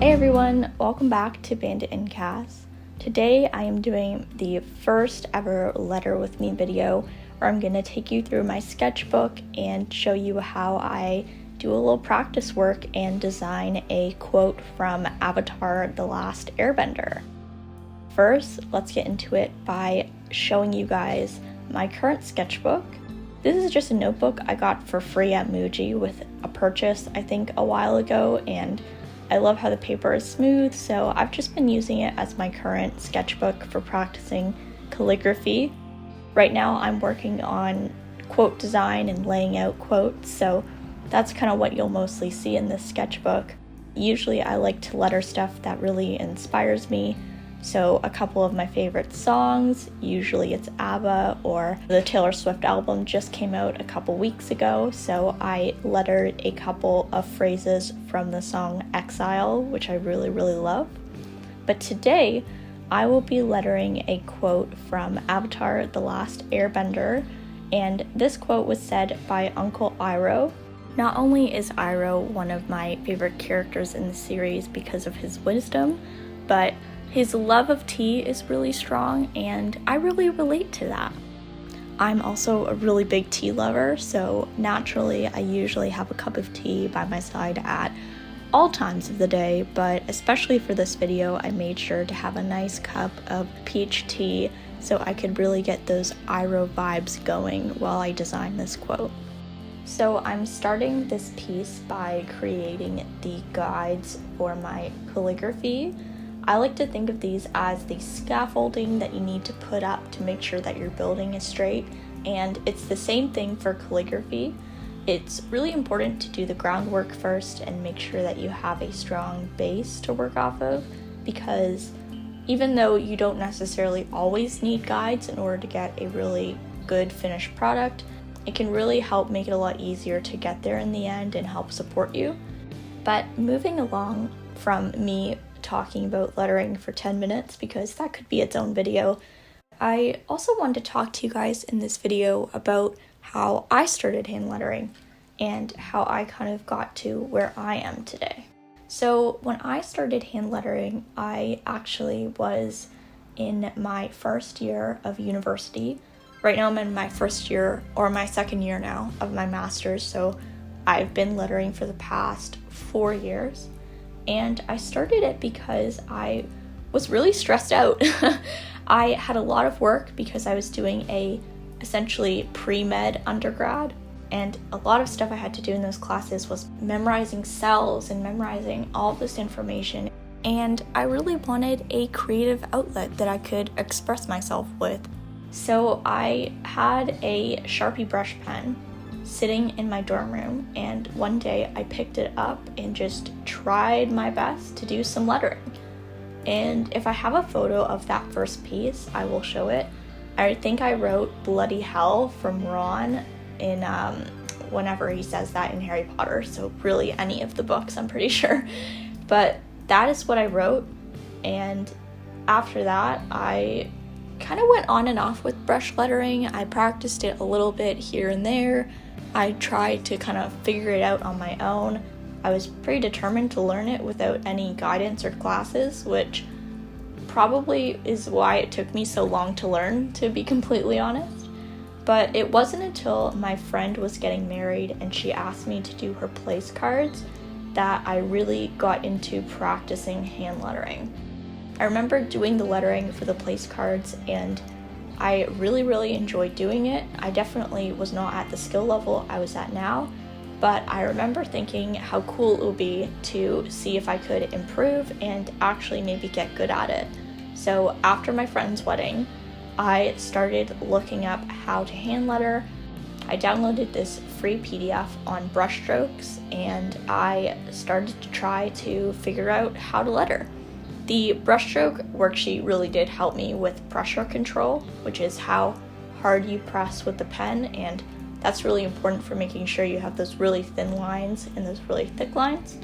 Hey everyone, welcome back to Bandit and Cass. Today I am doing the first ever letter with me video where I'm going to take you through my sketchbook and show you how I do a little practice work and design a quote from Avatar: The Last Airbender. First, let's get into it by showing you guys my current sketchbook. This is just a notebook I got for free at Muji with a purchase I think a while ago, and I love how the paper is smooth, so I've just been using it as my current sketchbook for practicing calligraphy. Right now I'm working on quote design and laying out quotes, so that's kind of what you'll mostly see in this sketchbook. Usually I like to letter stuff that really inspires me, so a couple of my favorite songs, usually it's ABBA, or the Taylor Swift album just came out a couple weeks ago, so I lettered a couple of phrases from the song Exile, which I really love. But today, I will be lettering a quote from Avatar: The Last Airbender, and this quote was said by Uncle Iroh. Not only is Iroh one of my favorite characters in the series because of his wisdom, but his love of tea is really strong, and I really relate to that. I'm also a really big tea lover, so naturally I usually have a cup of tea by my side at all times of the day, but especially for this video I made sure to have a nice cup of peach tea so I could really get those Iroh vibes going while I design this quote. So I'm starting this piece by creating the guides for my calligraphy. I like to think of these as the scaffolding that you need to put up to make sure that your building is straight, and it's the same thing for calligraphy. It's really important to do the groundwork first and make sure that you have a strong base to work off of, because even though you don't necessarily always need guides in order to get a really good finished product, it can really help make it a lot easier to get there in the end and help support you. But moving along from me talking about lettering for 10 minutes, because that could be its own video, I also wanted to talk to you guys in this video about how I started hand lettering and how I kind of got to where I am today. So when I started hand lettering, I actually was in my first year of university. Right now I'm in my first year, or my second year now, of my master's, so I've been lettering for the past 4 years. And I started it because I was really stressed out. I had a lot of work because I was doing a essentially pre-med undergrad, and a lot of stuff I had to do in those classes was memorizing cells and memorizing all of this information. And I really wanted a creative outlet that I could express myself with. So I had a Sharpie brush pen sitting in my dorm room, and one day I picked it up and just tried my best to do some lettering. And if I have a photo of that first piece, I will show it. I think I wrote bloody hell from Ron in whenever he says that in Harry Potter, so really any of the books, I'm pretty sure. But that is what I wrote, and after that I kind of went on and off with brush lettering. I practiced it a little bit here and there. I tried to kind of figure it out on my own. I was pretty determined to learn it without any guidance or classes, which probably is why it took me so long to learn, to be completely honest. But it wasn't until my friend was getting married and she asked me to do her place cards that I really got into practicing hand lettering. I remember doing the lettering for the place cards, and I really enjoyed doing it. I definitely was not at the skill level I was at now, but I remember thinking how cool it would be to see if I could improve and actually maybe get good at it. So after my friend's wedding, I started looking up how to hand letter. I downloaded this free PDF on brushstrokes, and I started to try to figure out how to letter. The brushstroke worksheet really did help me with pressure control, which is how hard you press with the pen, and that's really important for making sure you have those really thin lines and those really thick lines.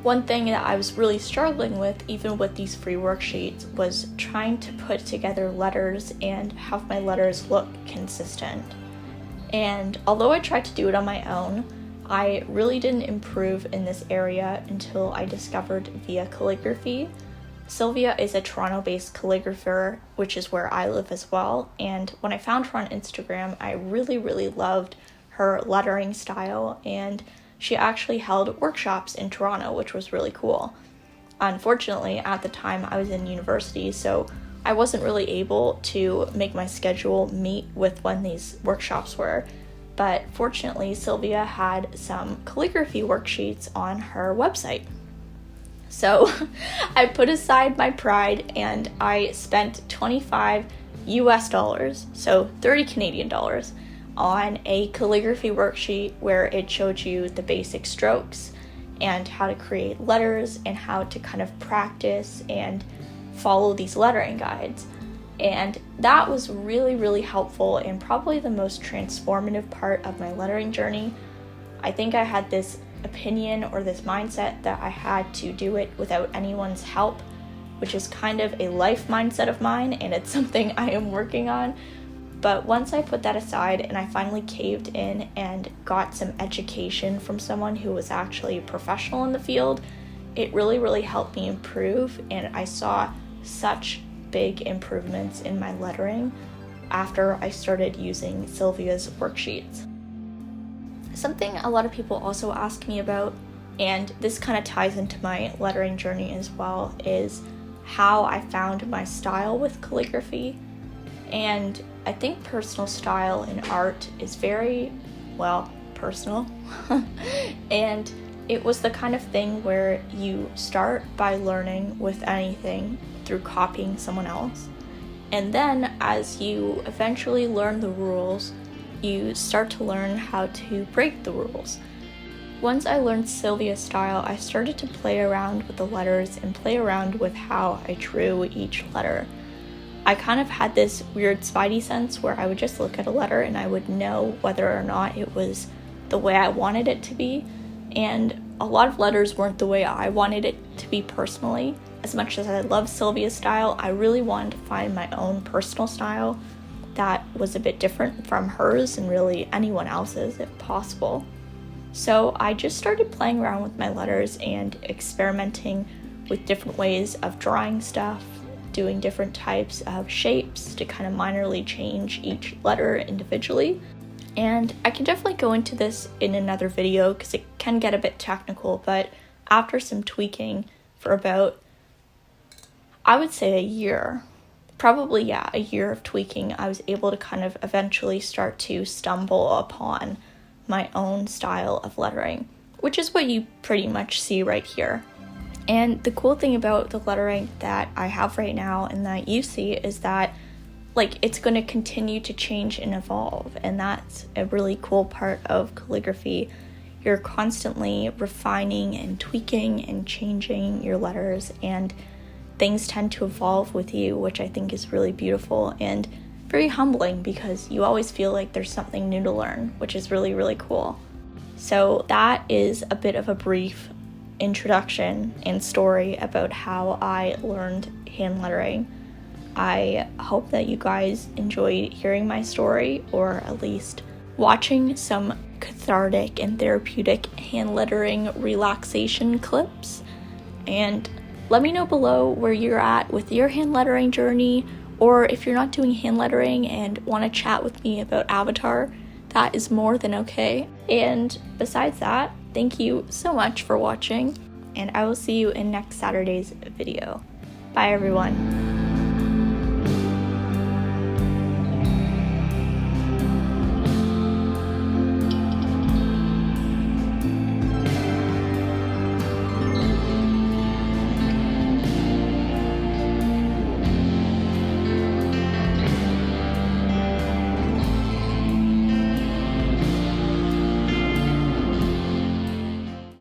One thing that I was really struggling with, even with these free worksheets, was trying to put together letters and have my letters look consistent. And although I tried to do it on my own, I really didn't improve in this area until I discovered via calligraphy. Sylvia is a Toronto-based calligrapher, which is where I live as well, and when I found her on Instagram, I really loved her lettering style, and she actually held workshops in Toronto, which was really cool. Unfortunately, at the time I was in university, so I wasn't really able to make my schedule meet with when these workshops were, but fortunately Sylvia had some calligraphy worksheets on her website. So I put aside my pride and I spent $25 US, so 30 Canadian dollars, on a calligraphy worksheet where it showed you the basic strokes and how to create letters and how to kind of practice and follow these lettering guides. And that was really helpful and probably the most transformative part of my lettering journey. I think I had this opinion or this mindset that I had to do it without anyone's help, which is kind of a life mindset of mine, and it's something I am working on. But once I put that aside and I finally caved in and got some education from someone who was actually a professional in the field, it really helped me improve, and I saw such big improvements in my lettering after I started using Sylvia's worksheets. Something a lot of people also ask me about, and this kind of ties into my lettering journey as well, is how I found my style with calligraphy. And I think personal style in art is very, well, personal. And it was the kind of thing where you start by learning with anything through copying someone else. And then as you eventually learn the rules, you start to learn how to break the rules. Once I learned Sylvia's style, I started to play around with the letters and play around with how I drew each letter. I kind of had this weird spidey sense where I would just look at a letter and I would know whether or not it was the way I wanted it to be. And a lot of letters weren't the way I wanted it to be personally. As much as I love Sylvia's style, I really wanted to find my own personal style that was a bit different from hers and really anyone else's if possible. So I just started playing around with my letters and experimenting with different ways of drawing stuff, doing different types of shapes to kind of minorly change each letter individually. And I can definitely go into this in another video because it can get a bit technical, but after some tweaking for about, I would say a year of tweaking, I was able to kind of eventually start to stumble upon my own style of lettering, which is what you pretty much see right here. And the cool thing about the lettering that I have right now and that you see is that it's going to continue to change and evolve, and that's a really cool part of calligraphy. You're constantly refining and tweaking and changing your letters, and things tend to evolve with you, which I think is really beautiful and very humbling because you always feel like there's something new to learn, which is really cool. So that is a bit of a brief introduction and story about how I learned hand lettering. I hope that you guys enjoyed hearing my story, or at least watching some cathartic and therapeutic hand lettering relaxation clips. And let me know below where you're at with your hand lettering journey, or if you're not doing hand lettering and want to chat with me about Avatar, that is more than okay. And besides that, thank you so much for watching, and I will see you in next Saturday's video. Bye everyone.